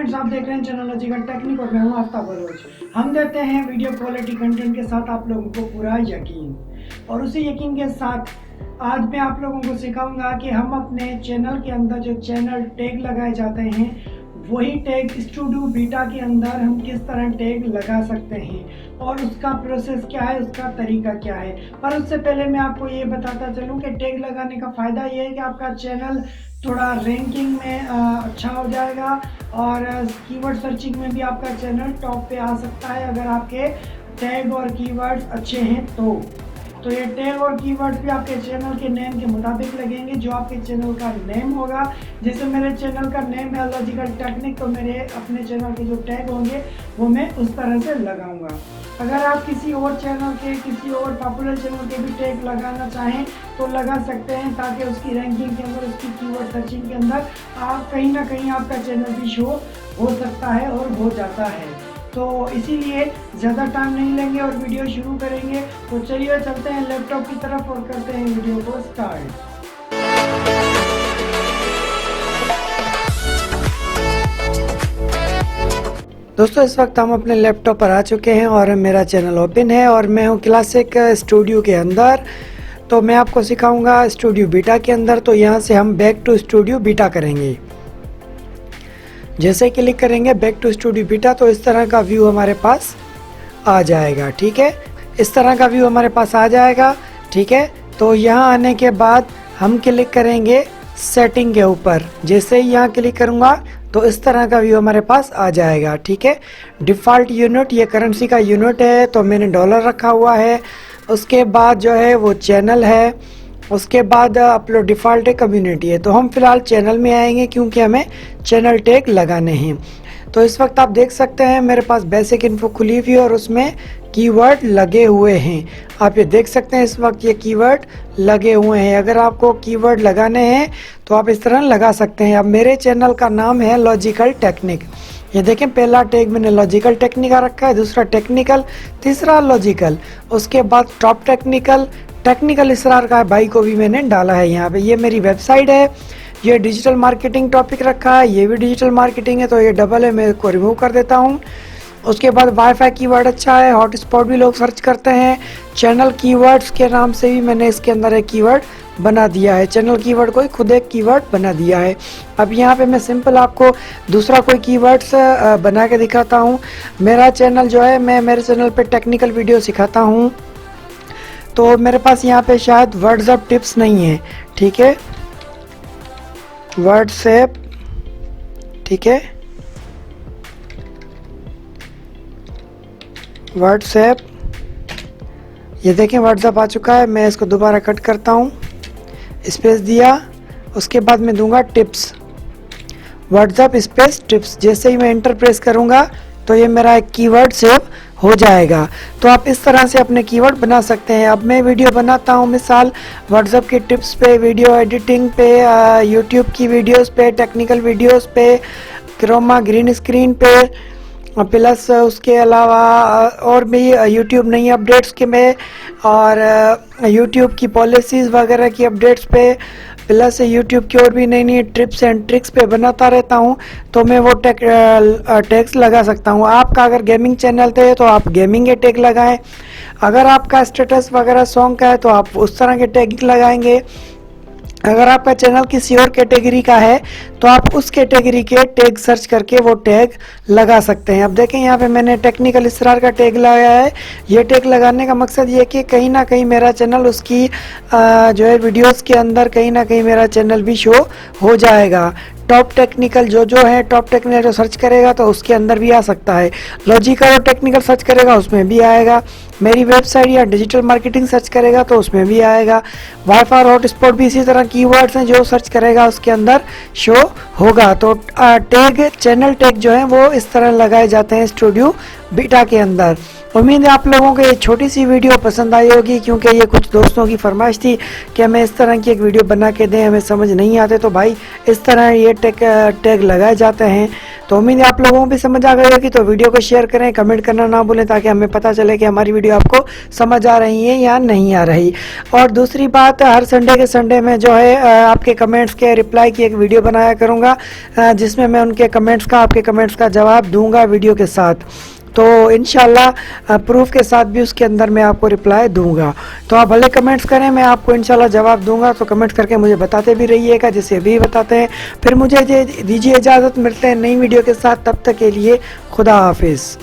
Friends, आप देख रहे हैं चैनल लॉजिकल टेक्निक और मैं हूं आफ्ताब बलोच। हम देते हैं वीडियो क्वालिटी कंटेंट के साथ आप लोगों को पूरा यकीन, और उसी यकीन के साथ आज मैं आप लोगों को सिखाऊंगा कि हम अपने चैनल के अंदर जो चैनल टैग लगाए जाते हैं वही टैग स्टूडियो बीटा के अंदर हम किस तरह टैग लगा सकते हैं और उसका प्रोसेस क्या है, उसका तरीका क्या है। पर उससे पहले मैं आपको ये बताता चलूँ कि टैग लगाने का फ़ायदा ये है कि आपका चैनल थोड़ा रैंकिंग में अच्छा हो जाएगा और कीवर्ड सर्चिंग में भी आपका चैनल टॉप पे आ सकता है अगर आपके टैग और कीवर्ड्स अच्छे हैं तो ये टैग और कीवर्ड्स भी आपके चैनल के नेम के मुताबिक लगेंगे। जो आपके चैनल का नेम होगा, जैसे मेरे चैनल का नेम है लॉजिकल टेक्निक, तो मेरे अपने चैनल के जो टैग होंगे वो मैं उस तरह से लगाऊंगा। अगर आप किसी और चैनल के, किसी और पॉपुलर चैनल के भी टैग लगाना चाहें तो लगा सकते हैं, ताकि उसकी रैंकिंग के अंदर, उसकी कीवर्ड सर्चिंग के अंदर आप कहीं ना कहीं आपका चैनल भी शो हो सकता है और हो जाता है। तो इसीलिए ज़्यादा टाइम नहीं लेंगे और वीडियो शुरू करेंगे। तो चलिए चलते हैं लैपटॉप की तरफ और करते हैं वीडियो को स्टार्ट। दोस्तों, इस वक्त हम अपने लैपटॉप पर आ चुके हैं और मेरा चैनल ओपन है और मैं हूं क्लासिक स्टूडियो के अंदर। तो मैं आपको सिखाऊंगा स्टूडियो बीटा के अंदर। तो यहां से हम बैक टू स्टूडियो बीटा करेंगे। जैसे क्लिक करेंगे बैक टू स्टूडियो बीटा तो इस तरह का व्यू हमारे पास आ जाएगा। ठीक है, इस तरह का व्यू हमारे पास आ जाएगा। ठीक है, तो यहाँ आने के बाद हम क्लिक करेंगे सेटिंग के ऊपर। जैसे ही यहाँ क्लिक करूँगा तो इस तरह का व्यू हमारे पास आ जाएगा। ठीक है, डिफ़ॉल्ट यूनिट, ये करेंसी का यूनिट है तो मैंने डॉलर रखा हुआ है। उसके बाद जो है वो चैनल है, उसके बाद अपलोड डिफ़ॉल्ट है, कम्युनिटी है। तो हम फिलहाल चैनल में आएंगे क्योंकि हमें चैनल टैग लगाने हैं। तो इस वक्त आप देख सकते हैं मेरे पास बेसिक इन्फो खुली हुई है और उसमें कीवर्ड लगे हुए हैं। आप ये देख सकते हैं इस वक्त ये कीवर्ड लगे हुए हैं। अगर आपको कीवर्ड लगाने हैं तो आप इस तरह लगा सकते हैं। अब मेरे चैनल का नाम है लॉजिकल टेक्निक। ये देखें, पहला टैग मैंने लॉजिकल टेक्निक का रखा है, दूसरा टेक्निकल, तीसरा लॉजिकल, उसके बाद टॉप टेक्निकल इसरार का भाई को भी मैंने डाला है यहाँ पे। ये मेरी वेबसाइट है, ये डिजिटल मार्केटिंग टॉपिक रखा है, ये भी डिजिटल मार्केटिंग है तो ये डबल है, मैं इसको रिमूव कर देता हूँ। उसके बाद वाईफाई कीवर्ड अच्छा है, हॉटस्पॉट भी लोग सर्च करते हैं। चैनल कीवर्ड्स के नाम से भी मैंने इसके अंदर एक कीवर्ड बना दिया है। चैनल कीवर्ड को खुद एक कीवर्ड बना दिया है। अब यहाँ पे मैं सिंपल आपको दूसरा कोई कीवर्ड्स बना के दिखाता हूँ। मेरा चैनल जो है, मैं मेरे चैनल पे टेक्निकल वीडियो सिखाता हूँ, तो मेरे पास यहाँ पे शायद व्हाट्सएप टिप्स नहीं है। ठीक है, व्हाट्सएप, ठीक है, व्हाट्सएप, ये देखें व्हाट्सएप आ चुका है। मैं इसको दोबारा कट करता हूँ, स्पेस दिया, उसके बाद मैं दूंगा टिप्स, व्हाट्सएप स्पेस टिप्स। जैसे ही मैं एंटर प्रेस करूँगा तो ये मेरा एक कीवर्ड सेव हो जाएगा। तो आप इस तरह से अपने कीवर्ड बना सकते हैं। अब मैं वीडियो बनाता हूँ, मिसाल व्हाट्सएप की टिप्स पे, वीडियो एडिटिंग पे, यूट्यूब की वीडियोस पे, टेक्निकल वीडियोस पे, क्रोमा ग्रीन स्क्रीन पे, प्लस उसके अलावा और भी यूट्यूब नई अपडेट्स के में, और यूट्यूब की पॉलिसीज़ वगैरह की अपडेट्स पे, प्लस यूट्यूब की और भी नई नई टिप्स एंड ट्रिक्स पे बनाता रहता हूँ। तो मैं वो टैग्स लगा सकता हूँ। आपका अगर गेमिंग चैनल थे तो आप गेमिंग के टैग लगाएं। अगर आपका स्टेटस वगैरह सॉन्ग का है तो आप उस तरह के टैग लगाएंगे। अगर आपका चैनल किसी और कैटेगरी का है तो आप उस कैटेगरी के टैग सर्च करके वो टैग लगा सकते हैं। अब देखें यहाँ पे मैंने टेक्निकल इसरार का टैग लगाया है। ये टैग लगाने का मकसद ये कि कहीं ना कहीं मेरा चैनल उसकी जो है वीडियोस के अंदर कहीं ना कहीं मेरा चैनल भी शो हो जाएगा। टॉप टेक्निकल जो है, टॉप टेक्निकल जो सर्च करेगा तो उसके अंदर भी आ सकता है। लॉजिकल और टेक्निकल सर्च करेगा उसमें भी आएगा। मेरी वेबसाइट या डिजिटल मार्केटिंग सर्च करेगा तो उसमें भी आएगा। वाईफाई और हॉटस्पॉट भी इसी तरह कीवर्ड्स हैं, जो सर्च करेगा उसके अंदर शो होगा। तो टैग, चैनल टैग जो है वो इस तरह लगाए जाते हैं स्टूडियो बीटा के अंदर। उम्मीद है आप लोगों को ये छोटी सी वीडियो पसंद आई होगी, क्योंकि ये कुछ दोस्तों की फरमाइश थी कि हमें इस तरह की एक वीडियो बना के दें, हमें समझ नहीं आते। तो भाई इस तरह ये टैग लगाए जाते हैं। तो तो उम्मीद है आप लोगों को भी समझ आ गई होगी। तो वीडियो को शेयर करें, कमेंट करना ना भूलें ताकि हमें पता चले कि हमारी वीडियो आपको समझ आ रही है या नहीं आ रही। और दूसरी बात, हर संडे के संडे में जो है आपके कमेंट्स के रिप्लाई की एक वीडियो बनाया करूँगा, जिसमें मैं उनके कमेंट्स का, आपके कमेंट्स का जवाब दूंगा वीडियो के साथ। तो इंशाल्लाह प्रूफ के साथ भी उसके अंदर मैं आपको रिप्लाई दूंगा। तो आप भले कमेंट्स करें, मैं आपको इंशाल्लाह जवाब दूंगा। तो कमेंट्स करके मुझे बताते भी रहिएगा, जैसे भी बताते हैं। फिर मुझे दीजिए इजाज़त, मिलते हैं नई वीडियो के साथ। तब तक के लिए खुदा हाफिज़।